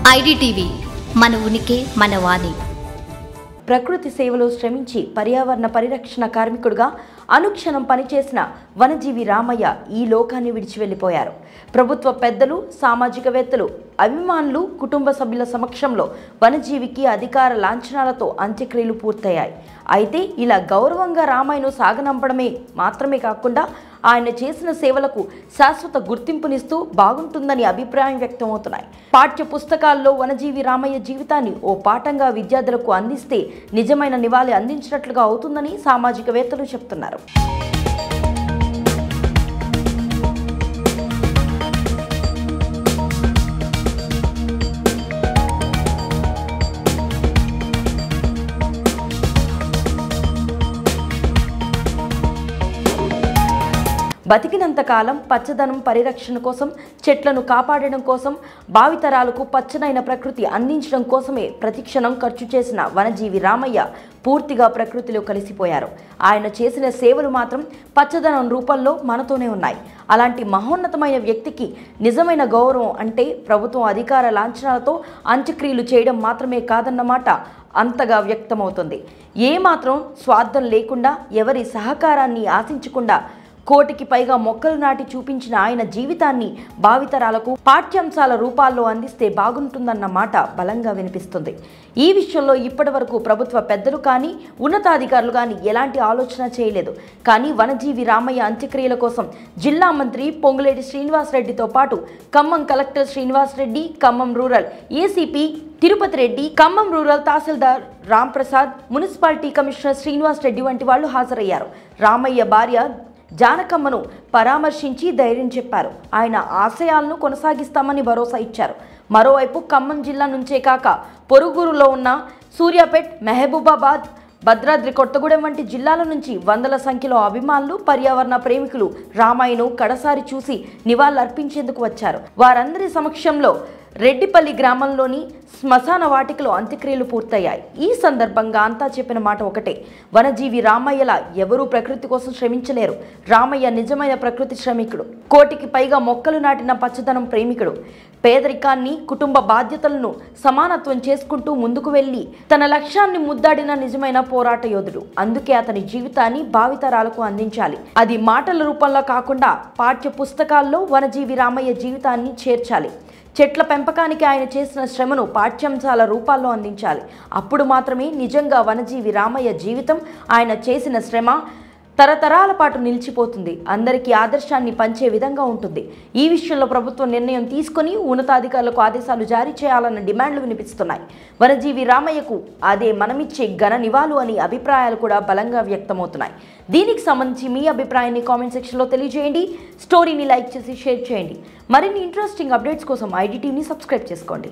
IDTV మన ఉనికి మన వాణి. ప్రకృతి సేవలో శ్రమించి పర్యావరణ పరిరక్షణ కార్మికుడిగా అనుక్షణం పనిచేసిన వనజీవి రామయ్య ఈ లోకాన్ని విడిచి వెళ్ళిపోయారు. ప్రభుత్వ పెద్దలు, సామాజికవేత్తలు, అభిమానులు, కుటుంబ సభ్యుల సమక్షంలో వనజీవికి అధికార లాంఛనాలతో అంత్యక్రియలు పూర్తయ్యాయి. అయితే ఇలా గౌరవంగా రామయ్యను సాగనంపడమే మాత్రమే కాకుండా ఆయన చేసిన సేవలకు శాశ్వత గుర్తింపునిస్తూ బాగుంటుందని అభిప్రాయం వ్యక్తమవుతున్నాయి. పాఠ్య పుస్తకాల్లో వనజీవి రామయ్య జీవితాన్ని ఓ పాఠంగా విద్యార్థులకు అందిస్తే నిజమైన నివాళి అందించినట్లుగా అవుతుందని సామాజికవేత్తలు చెప్తున్నారు. బతికినంతకాలం పచ్చదనం పరిరక్షణ కోసం, చెట్లను కాపాడడం కోసం, భావితరాలకు పచ్చనైన ప్రకృతి అందించడం కోసమే ప్రతిక్షణం ఖర్చు చేసిన వనజీవి రామయ్య పూర్తిగా ప్రకృతిలో కలిసిపోయారు. ఆయన చేసిన సేవలు మాత్రం పచ్చదనం రూపంలో మనతోనే ఉన్నాయి. అలాంటి మహోన్నతమైన వ్యక్తికి నిజమైన గౌరవం అంటే ప్రభుత్వం అధికార లాంఛనాలతో అంత్యక్రియలు చేయడం మాత్రమే కాదన్నమాట అంతగా వ్యక్తమవుతుంది. ఏమాత్రం స్వార్థం లేకుండా, ఎవరి సహకారాన్ని ఆశించకుండా కోటికి పైగా మొక్కలు నాటి చూపించిన ఆయన జీవితాన్ని భావితరాలకు పాఠ్యాంశాల రూపాల్లో అందిస్తే బాగుంటుందన్న మాట బలంగా వినిపిస్తుంది. ఈ విషయంలో ఇప్పటి వరకు ప్రభుత్వ పెద్దలు కానీ, ఉన్నతాధికారులు కానీ ఎలాంటి ఆలోచన చేయలేదు. కానీ వనజీవి రామయ్య అంత్యక్రియల కోసం జిల్లా మంత్రి పొంగులేటి శ్రీనివాసరెడ్డితో పాటు Khammam collector Srinivasa Reddy, Khammam rural ACP Tirupati Reddy, Khammam rural తహసీల్దార్ రాంప్రసాద్, మున్సిపాలిటీ కమిషనర్ శ్రీనివాసరెడ్డి వంటి వాళ్ళు హాజరయ్యారు. రామయ్య భార్య జానకమ్మను పరామర్శించి ధైర్యం చెప్పారు. ఆయన ఆశయాలను కొనసాగిస్తామని భరోసా ఇచ్చారు. మరోవైపు ఖమ్మం జిల్లా నుంచే కాక పొరుగురులో ఉన్న సూర్యాపేట్, మహబూబాబాద్, భద్రాద్రి కొత్తగూడెం వంటి జిల్లాల నుంచి వందల సంఖ్యలో అభిమానులు, పర్యావరణ ప్రేమికులు రామయ్యను కడసారి చూసి నివాళులర్పించేందుకు వచ్చారు. వారందరి సమక్షంలో రెడ్డిపల్లి గ్రామంలోని శ్మశాన వాటికలో అంత్యక్రియలు పూర్తయ్యాయి. ఈ సందర్భంగా అంతా చెప్పిన మాట ఒకటే, వనజీవి రామయ్యలా ఎవరూ ప్రకృతి కోసం శ్రమించలేరు. రామయ్య నిజమైన ప్రకృతి శ్రమికుడు, కోటికి పైగా మొక్కలు నాటిన పచ్చదనం ప్రేమికుడు. పేదరికాన్ని, కుటుంబ బాధ్యతలను సమానత్వం చేసుకుంటూ ముందుకు వెళ్ళి తన లక్ష్యాన్ని ముద్దాడిన నిజమైన పోరాట యోధుడు. అందుకే అతని జీవితాన్ని భావితరాలకు అందించాలి. అది మాటల రూపంలో కాకుండా పాఠ్య పుస్తకాల్లో వనజీవి రామయ్య జీవితాన్ని చేర్చాలి. చెట్ల పెంపకానికి ఆయన చేసిన శ్రమను పాఠ్యాంశాల రూపాల్లో అందించాలి. అప్పుడు మాత్రమే నిజంగా వనజీవి రామయ్య జీవితం, ఆయన చేసిన శ్రమ తరతరాల పాటు నిలిచిపోతుంది, అందరికీ ఆదర్శాన్ని పంచే విధంగా ఉంటుంది. ఈ విషయంలో ప్రభుత్వం నిర్ణయం తీసుకుని ఉన్నతాధికారులకు ఆదేశాలు జారీ చేయాలన్న డిమాండ్లు వినిపిస్తున్నాయి. వనజీవి రామయ్యకు అదే మనమిచ్చే ఘన నివాళులు అని అభిప్రాయాలు కూడా బలంగా వ్యక్తమవుతున్నాయి. దీనికి సంబంధించి మీ అభిప్రాయాన్ని కామెంట్ సెక్షన్లో తెలియజేయండి. స్టోరీని లైక్ చేసి షేర్ చేయండి. మరిన్ని ఇంట్రెస్టింగ్ అప్డేట్స్ కోసం ఐడిటీవీని సబ్స్క్రైబ్ చేసుకోండి.